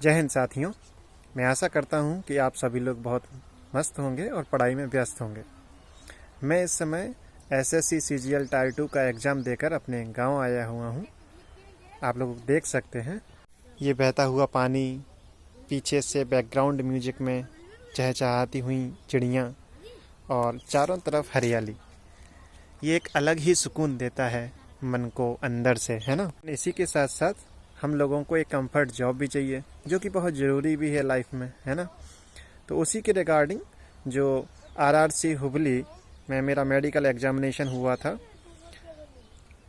जय हिंद साथियों, मैं आशा करता हूं कि आप सभी लोग बहुत मस्त होंगे और पढ़ाई में व्यस्त होंगे। मैं इस समय एसएससी सीजीएल टायर 2 का एग्ज़ाम देकर अपने गांव आया हुआ हूं। आप लोग देख सकते हैं ये बहता हुआ पानी, पीछे से बैकग्राउंड म्यूजिक में चहचहाती हुई चिड़ियाँ और चारों तरफ हरियाली। ये एक अलग ही सुकून देता है मन को अंदर से, है ना। इसी के साथ साथ हम लोगों को एक कंफर्ट जॉब भी चाहिए, जो कि बहुत ज़रूरी भी है लाइफ में, है ना। तो उसी के रिगार्डिंग जो आरआरसी हुबली में मेरा मेडिकल एग्जामिनेशन हुआ था,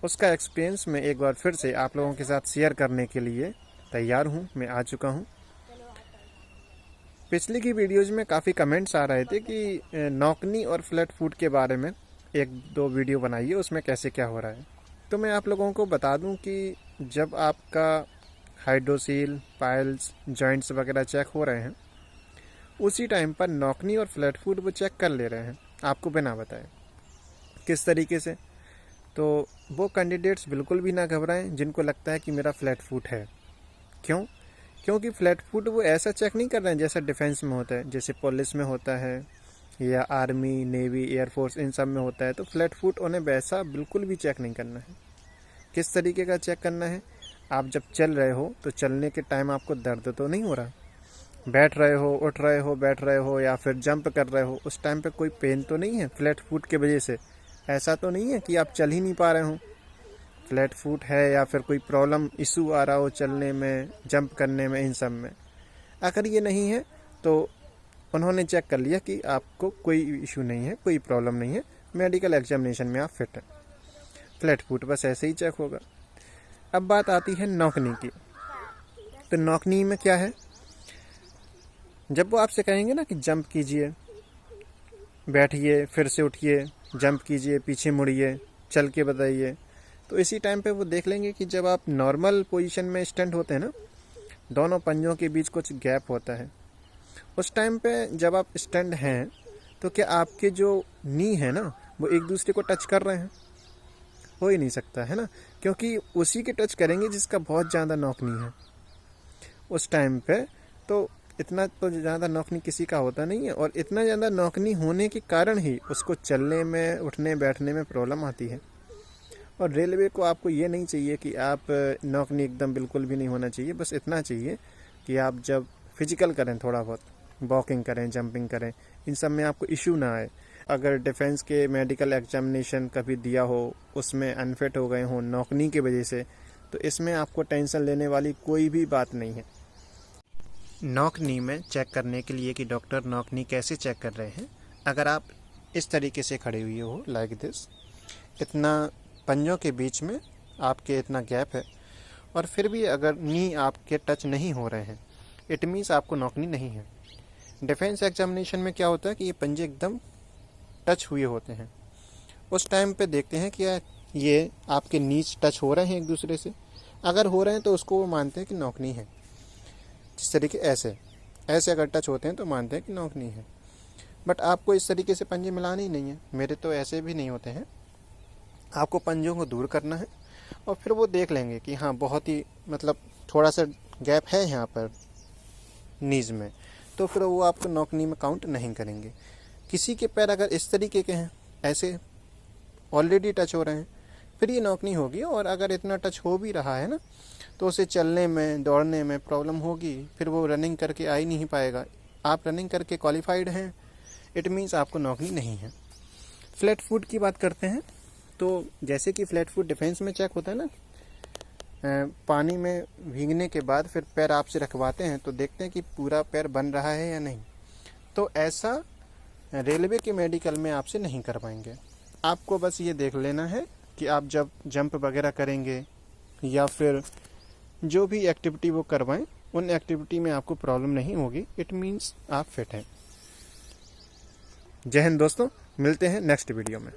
उसका एक्सपीरियंस मैं एक बार फिर से आप लोगों के साथ शेयर करने के लिए तैयार हूँ। मैं आ चुका हूँ। पिछली की वीडियोज़ में काफ़ी कमेंट्स आ रहे थे कि नौकनी और फ्लैट फूट के बारे में एक दो वीडियो बनाइए, उसमें कैसे क्या हो रहा है। तो मैं आप लोगों को बता दूं कि जब आपका हाइड्रोसील, पाइल्स, जॉइंट्स वगैरह चेक हो रहे हैं, उसी टाइम पर नौकनी और फ्लैट फूट वो चेक कर ले रहे हैं आपको बिना बताए। किस तरीके से? तो वो कैंडिडेट्स बिल्कुल भी ना घबराएं जिनको लगता है कि मेरा फ्लैट फूट है। क्यों? क्योंकि फ्लैट फूट वो ऐसा चेक नहीं कर रहे हैं जैसा डिफेंस में होता है, जैसे पुलिस में होता है या आर्मी, नेवी, एयरफोर्स, इन सब में होता है। तो फ्लैट फूट उन्हें वैसा बिल्कुल भी चेक नहीं करना है। किस तरीके का चेक करना है? आप जब चल रहे हो तो चलने के टाइम आपको दर्द तो नहीं हो रहा, बैठ रहे हो, उठ रहे हो, बैठ रहे हो, या फिर जंप कर रहे हो, उस टाइम पे कोई पेन तो नहीं है फ्लैट फूट की वजह से। ऐसा तो नहीं है कि आप चल ही नहीं पा रहे हो, फ्लैट फूट है या फिर कोई प्रॉब्लम इशू आ रहा हो चलने में, जंप करने में, इन सब में। अगर ये नहीं है तो उन्होंने चेक कर लिया कि आपको कोई इशू नहीं है, कोई प्रॉब्लम नहीं है, मेडिकल एग्जामिनेशन में आप फिट हैं। फ्लैट फूट बस ऐसे ही चेक होगा। अब बात आती है नौकनी की। तो नौकनी में क्या है? जब वो आपसे कहेंगे ना कि जंप कीजिए, बैठिए, फिर से उठिए, जंप कीजिए, पीछे मुड़िए, चल के बताइए, तो इसी टाइम पे वो देख लेंगे कि जब आप नॉर्मल पोजीशन में स्टैंड होते हैं ना, दोनों पंजों के बीच कुछ गैप होता है। उस टाइम पे जब आप स्टैंड हैं तो क्या आपके जो नी है ना, वो एक दूसरे को टच कर रहे हैं? हो ही नहीं सकता, है ना, क्योंकि उसी के टच करेंगे जिसका बहुत ज़्यादा नौकनी है उस टाइम पे। तो इतना तो ज़्यादा नौकनी किसी का होता नहीं है, और इतना ज़्यादा नौकनी होने के कारण ही उसको चलने में, उठने बैठने में प्रॉब्लम आती है। और रेलवे को आपको ये नहीं चाहिए कि आप नौकनी एकदम बिल्कुल भी नहीं होना चाहिए। बस इतना चाहिए कि आप जब फिजिकल करें, थोड़ा बहुत वॉकिंग करें, जंपिंग करें, इन सब में आपको इशू ना आए। अगर डिफेंस के मेडिकल एग्जामिनेशन कभी दिया हो, उसमें अनफिट हो गए हों नौकनी की वजह से, तो इसमें आपको टेंशन लेने वाली कोई भी बात नहीं है। नौकनी में चेक करने के लिए कि डॉक्टर नौकनी कैसे चेक कर रहे हैं, अगर आप इस तरीके से खड़े हुए हो, लाइक दिस, इतना पंजों के बीच में आपके इतना गैप है, और फिर भी अगर नी आपके टच नहीं हो रहे हैं, इट मीन्स आपको नौकनी नहीं है। डिफेंस एग्जामिनेशन में क्या होता है कि ये पंजे एकदम टच हुए होते हैं। उस टाइम पे देखते हैं कि ये आपके नीच टच हो रहे हैं एक दूसरे से। अगर हो रहे हैं तो उसको वो मानते हैं कि नौकनी है। जिस तरीके ऐसे ऐसे अगर टच होते हैं तो मानते हैं कि नौकनी है। बट आपको इस तरीके से पंजे मिलाने ही नहीं है। मेरे तो ऐसे भी नहीं होते हैं। आपको पंजों को दूर करना है और फिर वो देख लेंगे कि हाँ, बहुत ही मतलब थोड़ा सा गैप है यहाँ पर नीज में, तो फिर वो आपको नौकनी में काउंट नहीं करेंगे। किसी के पैर अगर इस तरीके के हैं, ऐसे ऑलरेडी टच हो रहे हैं, फिर ये नौकनी होगी। और अगर इतना टच हो भी रहा है ना, तो उसे चलने में, दौड़ने में प्रॉब्लम होगी, फिर वो रनिंग करके आ ही नहीं पाएगा। आप रनिंग करके क्वालिफाइड हैं, इट मीन्स आपको नौकनी नहीं है। फ्लैट फुट की बात करते हैं। तो जैसे कि फ्लैट फुट डिफेंस में चेक होता है ना, पानी में भीगने के बाद फिर पैर आपसे रखवाते हैं तो देखते हैं कि पूरा पैर बन रहा है या नहीं। तो ऐसा रेलवे के मेडिकल में आपसे नहीं करवाएंगे। आपको बस ये देख लेना है कि आप जब जंप वगैरह करेंगे या फिर जो भी एक्टिविटी वो करवाएं, उन एक्टिविटी में आपको प्रॉब्लम नहीं होगी, इट मीन्स आप फिट हैं। जय हिंद दोस्तों, मिलते हैं नेक्स्ट वीडियो में।